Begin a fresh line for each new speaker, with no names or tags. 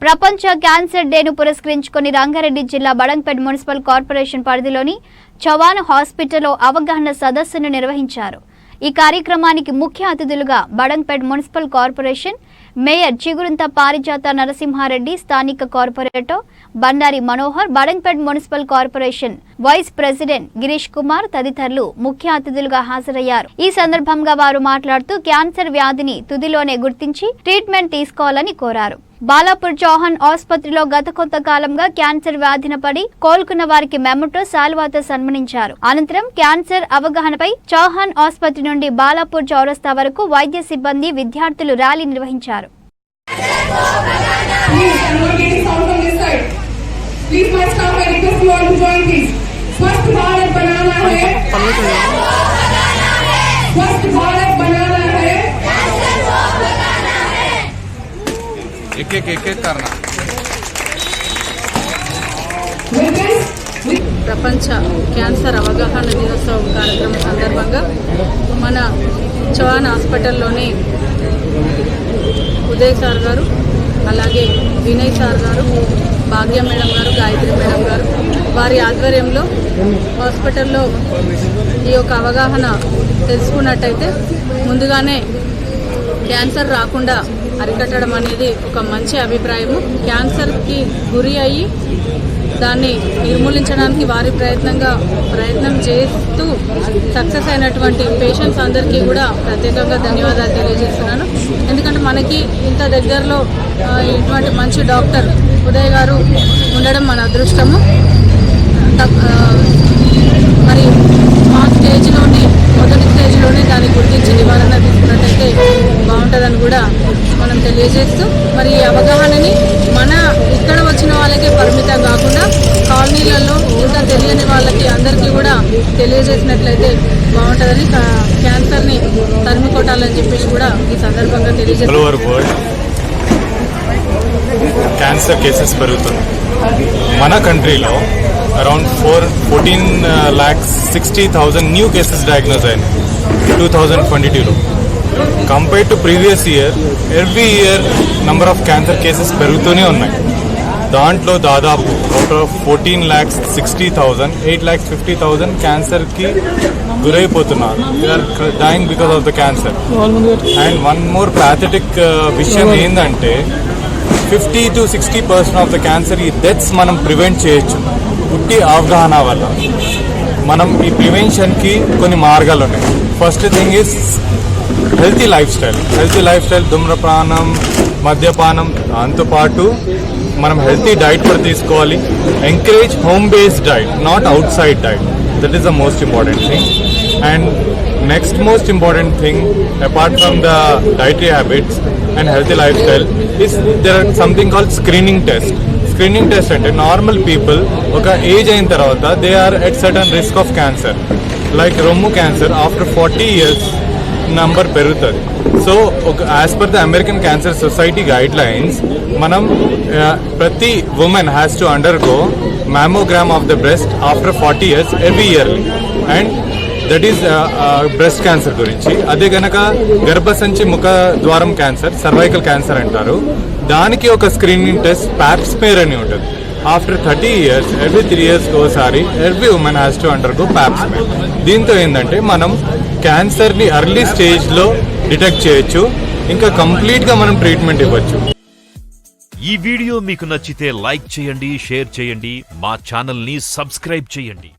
ప్రపంచ క్యాన్సర్ డేను పురస్కరించుకుని రంగారెడ్డి జిల్లా బడంగ్పేట్ మున్సిపల్ కార్పొరేషన్ పరిధిలోని చవాన్ హాస్పిటల్లో అవగాహన సదస్సును నిర్వహించారు. ఈ కార్యక్రమానికి ముఖ్య అతిథులుగా Badangpet municipal corporation mayor Chigurintha Parijatha Narasimha Reddy, స్థానిక corporator Bandari Manohar, Badangpet municipal corporation vice president Girish Kumar తదితరులు ముఖ్య అతిథులుగా హాజరయ్యారు. ఈ సందర్భంగా వారు మాట్లాడుతూ క్యాన్సర్ వ్యాధిని తుదిలోనే గుర్తించి ట్రీట్మెంట్ తీసుకోవాలని కోరారు. బాలాపూర్ చౌహాన్ ఆసుపత్రిలో గత కొంతకాలంగా క్యాన్సర్ వ్యాధిన పడి కోలుకున్న వారికి మెమోటో శాలువాతో సన్మానించారు. అనంతరం క్యాన్సర్ అవగాహనపై చౌహాన్ ఆసుపత్రి నుండి బాలాపూర్ చౌరస్తా వరకు వైద్య సిబ్బంది, విద్యార్థులు ర్యాలీ నిర్వహించారు.
ప్రపంచ క్యాన్సర్ అవగాహన దినోత్సవం కార్యక్రమం సందర్భంగా మన చవాన్ హాస్పిటల్లోని ఉదయ్ సార్ గారు, అలాగే వినయ్ సార్ గారు, భాగ్య మేడం గారు, గాయత్రి మేడం గారు వారి ఆధ్వర్యంలో హాస్పిటల్లో ఈ యొక్క అవగాహన తెలుసుకున్నట్టయితే ముందుగానే క్యాన్సర్ రాకుండా అరికట్టడం అనేది ఒక మంచి అభిప్రాయము. క్యాన్సర్కి గురి అయ్యి దాన్ని నిర్మూలించడానికి వారి ప్రయత్నం చేస్తూ సక్సెస్ అయినటువంటి పేషెంట్స్ అందరికీ కూడా ప్రత్యేకంగా ధన్యవాదాలు తెలియజేస్తున్నాను. ఎందుకంటే మనకి ఇంత దగ్గరలో ఇటువంటి మంచి డాక్టర్ ఉదయ్ గారు ఉండడం మన అదృష్టము. మరి మా స్టేజ్లోనే మొదటి స్టేజ్లోనే దాన్ని గుర్తించి నివారణ తీసుకున్నట్టయితే బాగుంటుందని కూడా మనం తెలియజేస్తూ, మరి ఈ అవగాహనని మన ఇక్కడ వచ్చిన వాళ్ళకే పరిమితం కాకుండా కాలనీలలో ఇంకా తెలియని వాళ్ళకి అందరికీ కూడా తెలియజేసినట్లయితే బాగుంటుందని, క్యాన్సర్ని తరిమి కొట్టాలని చెప్పేసి కూడా ఈ సందర్భంగా తెలియజేస్తారు.
క్యాన్సర్ కేసెస్ పెరుగుతుంది. మన కంట్రీలో అరౌండ్ 14,60,000 న్యూ కేసెస్ డయాగ్నోజ్ అయినాయి 2022లో. Compare to previous year, every year number of cancer cases పెరుగుతూనే ఉన్నాయి. దాంట్లో దాదాపు 14,60,000, 8,50,000 క్యాన్సర్కి గురైపోతున్నారు. They are dying because of the cancer. And one more pathetic విషయం ఏంటంటే 50 to 60% ఆఫ్ ద క్యాన్సర్ ఈ డెత్స్ మనం ప్రివెంట్ చేయొచ్చు పుట్టి అవగాహన వల్ల. మనం ఈ ప్రివెన్షన్కి కొన్ని మార్గాలు ఉన్నాయి. First thing is healthy lifestyle. ధూమ్రపానం, మద్యపానం, దాంతోపాటు మనం హెల్తీ డైట్ కూడా తీసుకోవాలి. Encourage home based diet, not outside diet. That is the most important thing. And next most important thing apart from the dietary habits and healthy lifestyle is there are something called screening test ante normal people oka age ayin tarvata they are at certain risk of cancer, like rommu cancer after 40 years number perutadi. So as per the American Cancer Society guidelines manam prati woman has to undergo mammogram of the breast after 40 years every yearly. And that is breast cancer గురించి. అదే కనుక గర్భసంచి ముఖ ద్వారం cancer, cervical cancer అంటారు. దానికి ఒక screening test Pap smear అని ఉంటుంది. ఆఫ్టర్ 30 years, every 3 years ఒకసారి every women has to undergo Pap smear. దీంతో ఏంటంటే మనం క్యాన్సర్ని ఎర్లీ స్టేజ్లో డిటెక్ట్ చేయొచ్చు, ఇంకా కంప్లీట్గా మనం ట్రీట్మెంట్ ఇవ్వచ్చు.
ఈ వీడియో మీకు నచ్చితే లైక్ చేయండి, షేర్ చేయండి, మా ఛానల్ని సబ్స్క్రైబ్ చేయండి.